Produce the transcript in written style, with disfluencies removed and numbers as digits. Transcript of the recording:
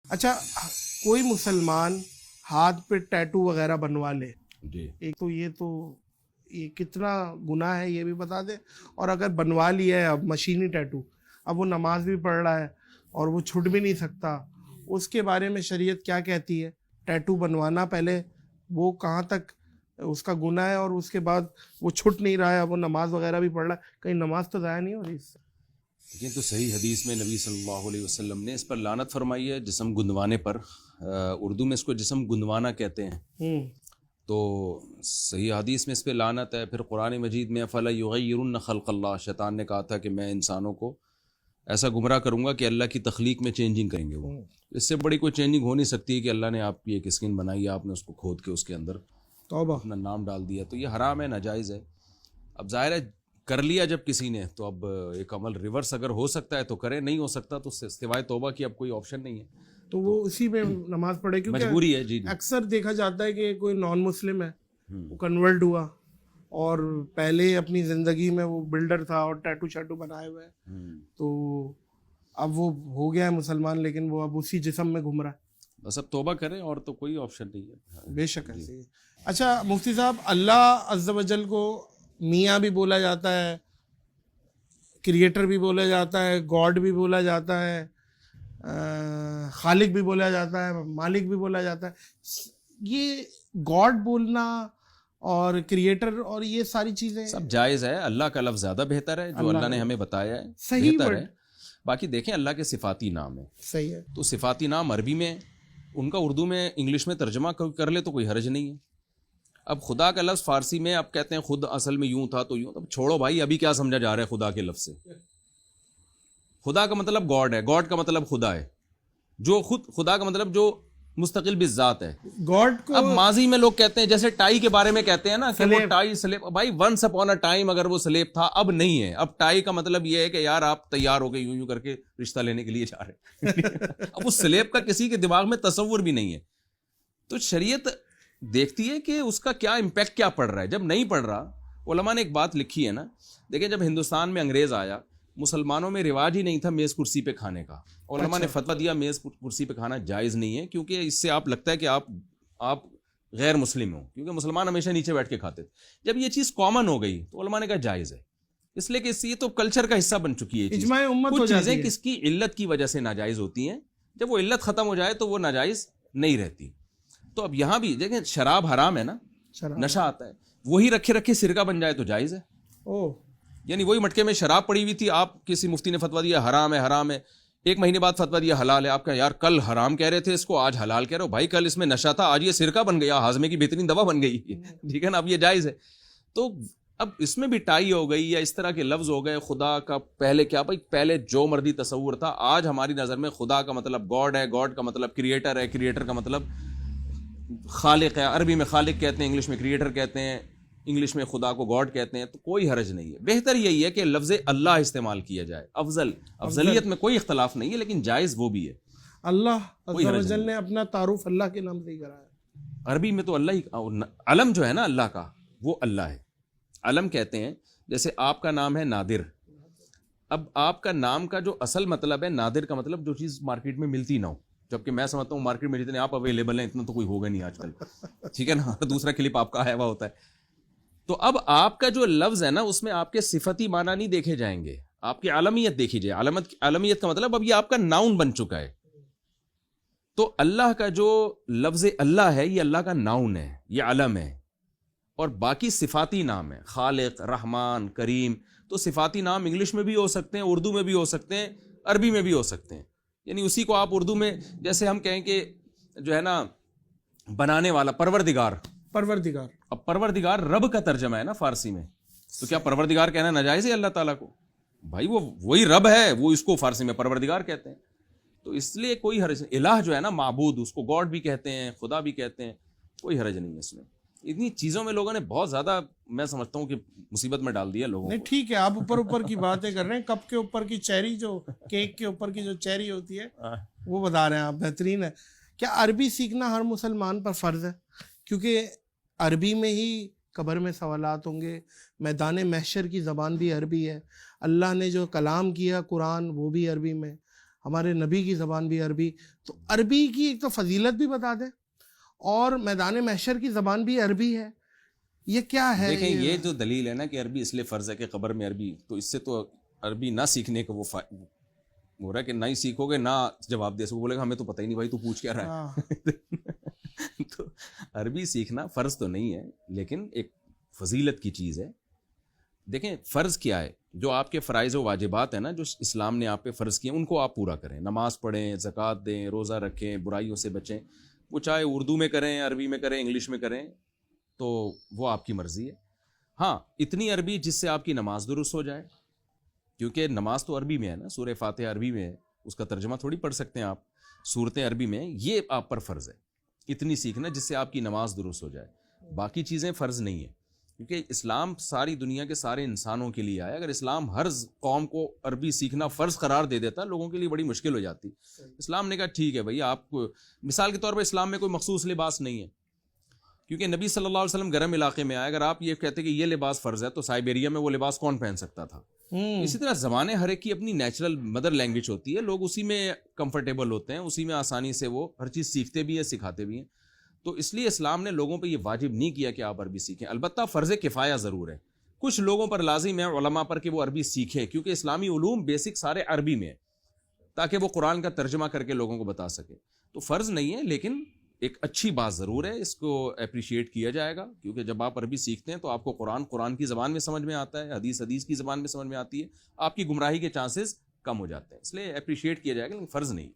اچھا، کوئی مسلمان ہاتھ پہ ٹیٹو وغیرہ بنوا لے جی ایک تو یہ کتنا گناہ ہے یہ بھی بتا دیں، اور اگر بنوا لیا ہے اب مشینی ٹیٹو، اب وہ نماز بھی پڑھ رہا ہے اور وہ چھٹ بھی نہیں سکتا، اس کے بارے میں شریعت کیا کہتی ہے؟ ٹیٹو بنوانا پہلے وہ کہاں تک اس کا گناہ ہے، اور اس کے بعد وہ چھٹ نہیں رہا ہے، وہ نماز وغیرہ بھی پڑھ رہا ہے، کہیں نماز تو ضائع نہیں ہو رہی اس سے؟ لیکن تو صحیح حدیث میں نبی صلی اللہ علیہ وسلم نے اس پر لعنت فرمائی ہے، جسم گندوانے پر۔ اردو میں اس کو جسم گندوانا کہتے ہیں، تو صحیح حدیث میں اس پہ لعنت ہے۔ پھر قرآن مجید میں فَلَا يُغَيِّرُنَّ خَلْقَ اللَّهِ، شیطان نے کہا تھا کہ میں انسانوں کو ایسا گمراہ کروں گا کہ اللہ کی تخلیق میں چینجنگ کریں گے وہ۔ اس سے بڑی کوئی چینجنگ ہو نہیں سکتی کہ اللہ نے آپ کی ایک اسکن بنائی ہے، آپ نے اس کو کھود کے اس کے اندر توبہ۔ اپنا نام ڈال دیا، تو یہ حرام ہے، ناجائز ہے۔ اب ظاہر ہے کر لیا جب کسی نے تو اب ایک عمل ریورس اگر ہو سکتا ہے تو کرے، نہیں ہو سکتا تو سوائے توبہ کی اب کوئی آپشن نہیں ہے، تو وہ اسی میں نماز پڑھے، کیونکہ مجبوری ہے۔ جی اکثر دیکھا جاتا ہے کہ کوئی نان مسلم ہے، وہ کنورٹ ہوا اور پہلے اپنی زندگی میں وہ بلڈر تھا اور ٹیٹو شیٹو بنائے ہوئے ہیں، تو اب وہ ہو گیا ہے مسلمان، لیکن وہ اب اسی جسم میں گھوم رہا ہے۔ بس اب توبہ کریں، اور تو کوئی آپشن نہیں ہے۔ بے شک ایسے ہی۔ اچھا مفتی صاحب، اللہ عز و جل کو میاں بھی بولا جاتا ہے، کریٹر بھی بولا جاتا ہے، گاڈ بھی بولا جاتا ہے، خالق بھی بولا جاتا ہے، مالک بھی بولا جاتا ہے۔ یہ گاڈ بولنا اور کریٹر اور یہ ساری چیزیں سب جائز ہے، اللہ کا لفظ زیادہ بہتر ہے، جو اللہ نے ہمیں بتایا ہے صحیح بہتر ورڈ، ہے۔ باقی دیکھیں اللہ کے صفاتی نام ہے، صحیح ہے۔ تو صفاتی نام عربی میں، ان کا اردو میں انگلش میں ترجمہ کر لے تو کوئی حرج نہیں ہے۔ اب خدا کا لفظ فارسی میں اب کہتے ہیں خود اصل میں یوں تھا تو یوں، اب چھوڑو بھائی، ابھی کیا سمجھا جا رہا ہے خدا کے لفظ سے؟ خدا کا مطلب گاڈ ہے، گاڈ کا مطلب خدا ہے، جو خود خدا کا مطلب جو مستقل بالذات ہے۔ گاڈ کو اب ماضی میں لوگ کہتے ہیں، جیسے ٹائی کے بارے میں کہتے ہیں نا کہ وہ سلیب۔ ٹائی سلیب، بھائی ونس اپون اے ٹائم اگر وہ سلیب تھا، اب نہیں ہے۔ اب ٹائی کا مطلب یہ ہے کہ یار آپ تیار ہو کے یوں یوں کر کے رشتہ لینے کے لیے جا رہے ہیں۔ اب اس سلیب کا کسی کے دماغ میں تصور بھی نہیں ہے، تو شریعت دیکھتی ہے کہ اس کا کیا امپیکٹ کیا پڑ رہا ہے۔ جب نہیں پڑ رہا، علماء نے ایک بات لکھی ہے نا، دیکھیں جب ہندوستان میں انگریز آیا، مسلمانوں میں رواج ہی نہیں تھا میز کرسی پہ کھانے کا، علماء نے فتویٰ دیا میز کرسی پہ کھانا جائز نہیں ہے، کیونکہ اس سے آپ لگتا ہے کہ آپ غیر مسلم ہو، کیونکہ مسلمان ہمیشہ نیچے بیٹھ کے کھاتے تھے۔ جب یہ چیز کامن ہو گئی تو علماء نے کہا جائز ہے، اس لیے کہ یہ تو کلچر کا حصہ بن چکی ہے یہ چیز۔ اجماع امت ہو کچھ جاتی چیزیں ہے۔ کس کی علت کی وجہ سے ناجائز ہوتی ہیں، جب وہ علت ختم ہو جائے تو وہ ناجائز نہیں رہتی۔ تو اب یہاں بھی دیکھیں شراب حرام ہے نا، شراب۔ نشہ آتا ہے، وہی رکھے رکھے سرکہ بن جائے تو جائز ہے۔ او یعنی وہی مٹکے میں شراب پڑی ہوئی تھی، آپ کسی مفتی نے فتویٰ دیا حرام ہے حرام ہے، ایک مہینے بعد فتویٰ دیا حلال ہے، آپ کہا یار کل حرام کہہ رہے تھے اس کو، آج حلال کہہ رہے ہو، بھائی کل اس میں نشہ تھا، آج یہ سرکہ بن گیا، ہاضمے کی بہترین دوا بن گئی، ٹھیک ہے نا، اب یہ جائز ہے۔ تو اب اس میں بھی ٹائی ہو گئی یا اس طرح کے لفظ ہو گئے خدا کا۔ پہلے کیا بھائی، پہلے جو مردی تصور تھا، آج ہماری نظر میں خدا کا مطلب گاڈ ہے، گاڈ کا مطلب کریٹر ہے، کریٹر کا مطلب خالق ہے، عربی میں خالق کہتے ہیں، انگلش میں کریٹر کہتے ہیں، انگلش میں خدا کو گاڈ کہتے ہیں، تو کوئی حرج نہیں ہے۔ بہتر یہی ہے کہ لفظ اللہ استعمال کیا جائے، افضلیت میں کوئی اختلاف نہیں ہے، لیکن جائز وہ بھی ہے۔ اللہ کوئی عز و حرج جل نہیں۔ نے اپنا تعارف اللہ کے نام سے ہی کرا ہے۔ عربی میں تو اللہ ہی، علم جو ہے نا اللہ کا وہ اللہ ہے، علم کہتے ہیں۔ جیسے آپ کا نام ہے نادر، اب آپ کا نام کا جو اصل مطلب ہے نادر کا مطلب جو چیز مارکیٹ میں ملتی نہ ہو، جبکہ میں سمجھتا ہوں مارکیٹ میں جتنے آپ اویلیبل ہیں اتنا تو کوئی ہوگا نہیں آج کل، ٹھیک ہے نا، دوسرا کلپ آپ کا آیا ہوا ہوتا ہے۔ تو اب آپ کا جو لفظ ہے نا اس میں آپ کے صفتی معنی نہیں دیکھے جائیں گے، آپ کی عالمیت دیکھی جائے۔ عالمیت کا مطلب اب یہ آپ کا ناؤن بن چکا ہے۔ تو اللہ کا جو لفظ اللہ ہے یہ اللہ کا ناؤن ہے، یہ علم ہے، اور باقی صفاتی نام ہے، خالق، رحمان، کریم۔ تو صفاتی نام انگلش میں بھی ہو سکتے ہیں، اردو میں بھی ہو سکتے ہیں، عربی میں بھی ہو سکتے ہیں۔ یعنی اسی کو آپ اردو میں جیسے ہم کہیں کہ جو ہے نا بنانے والا، پروردگار، پروردگار۔ اب پروردگار رب کا ترجمہ ہے نا فارسی میں، تو کیا پروردگار کہنا ناجائز ہے اللہ تعالیٰ کو؟ بھائی وہ وہی رب ہے، وہ اس کو فارسی میں پروردگار کہتے ہیں، تو اس لیے کوئی حرج نہیں۔ الہ جو ہے نا معبود، اس کو گاڈ بھی کہتے ہیں، خدا بھی کہتے ہیں، کوئی حرج نہیں ہے اس میں۔ اتنی چیزوں میں لوگوں نے بہت زیادہ، میں سمجھتا ہوں کہ مصیبت میں ڈال دیا لوگوں نہیں کو۔ ٹھیک ہے، آپ اوپر کی باتیں کر رہے ہیں، کپ کے اوپر کی چیری، جو کیک کے اوپر کی جو چیری ہوتی ہے وہ بتا رہے ہیں آپ، بہترین ہے۔ کیا عربی سیکھنا ہر مسلمان پر فرض ہے؟ کیونکہ عربی میں ہی قبر میں سوالات ہوں گے، میدان محشر کی زبان بھی عربی ہے، اللہ نے جو کلام کیا قرآن وہ بھی عربی میں، ہمارے نبی کی زبان بھی عربی. تو عربی کی ایک تو فضیلت بھی بتا دیں, اور میدان محشر کی زبان بھی عربی ہے. یہ کیا ہے؟ دیکھیں یہ جو دلیل ہے نا کہ عربی اس لیے فرض ہے کہ قبر میں عربی, تو اس سے تو عربی نہ سیکھنے کا وہ ہو رہا ہے کہ نہ ہی سیکھو گے نہ جواب دے سکو, بولے گا ہمیں تو پتہ ہی نہیں بھائی تو پوچھ کیا رہا ہے. تو عربی سیکھنا فرض تو نہیں ہے لیکن ایک فضیلت کی چیز ہے. دیکھیں فرض کیا ہے, جو آپ کے فرائض و واجبات ہیں نا جو اسلام نے آپ پہ فرض کیے ان کو آپ پورا کریں, نماز پڑھیں, زکوٰۃ دیں, روزہ رکھیں, برائیوں سے بچیں. وہ چاہے اردو میں کریں, عربی میں کریں, انگلش میں کریں, تو وہ آپ کی مرضی ہے. ہاں اتنی عربی جس سے آپ کی نماز درست ہو جائے, کیونکہ نماز تو عربی میں ہے نا, سورہ فاتحہ عربی میں ہے, اس کا ترجمہ تھوڑی پڑھ سکتے ہیں آپ, صورتیں عربی میں, یہ آپ پر فرض ہے اتنی سیکھنا جس سے آپ کی نماز درست ہو جائے. باقی چیزیں فرض نہیں ہیں, کیونکہ اسلام ساری دنیا کے سارے انسانوں کے لیے آیا. اگر اسلام ہر قوم کو عربی سیکھنا فرض قرار دے دیتا لوگوں کے لیے بڑی مشکل ہو جاتی. اسلام نے کہا ٹھیک ہے بھائی, آپ کو مثال کے طور پر اسلام میں کوئی مخصوص لباس نہیں ہے, کیونکہ نبی صلی اللہ علیہ وسلم گرم علاقے میں آئے. اگر آپ یہ کہتے کہ یہ لباس فرض ہے تو سائبیریا میں وہ لباس کون پہن سکتا تھا؟ اسی طرح زبانیں ہر ایک کی اپنی نیچرل مدر لینگویج ہوتی ہے, لوگ اسی میں کمفرٹیبل ہوتے ہیں, اسی میں آسانی سے وہ ہر چیز سیکھتے بھی ہیں, سکھاتے بھی ہیں. تو اس لیے اسلام نے لوگوں پہ یہ واجب نہیں کیا کہ آپ عربی سیکھیں. البتہ فرض کفایہ ضرور ہے, کچھ لوگوں پر لازم ہے, علماء پر, کہ وہ عربی سیکھیں, کیونکہ اسلامی علوم بیسک سارے عربی میں ہیں, تاکہ وہ قرآن کا ترجمہ کر کے لوگوں کو بتا سکے. تو فرض نہیں ہے لیکن ایک اچھی بات ضرور ہے, اس کو اپریشیٹ کیا جائے گا, کیونکہ جب آپ عربی سیکھتے ہیں تو آپ کو قرآن کی زبان میں سمجھ میں آتا ہے, حدیث کی زبان میں سمجھ میں آتی ہے, آپ کی گمراہی کے چانسز کم ہو جاتے ہیں. اس لیے اپریشیٹ کیا جائے گا لیکن فرض نہیں.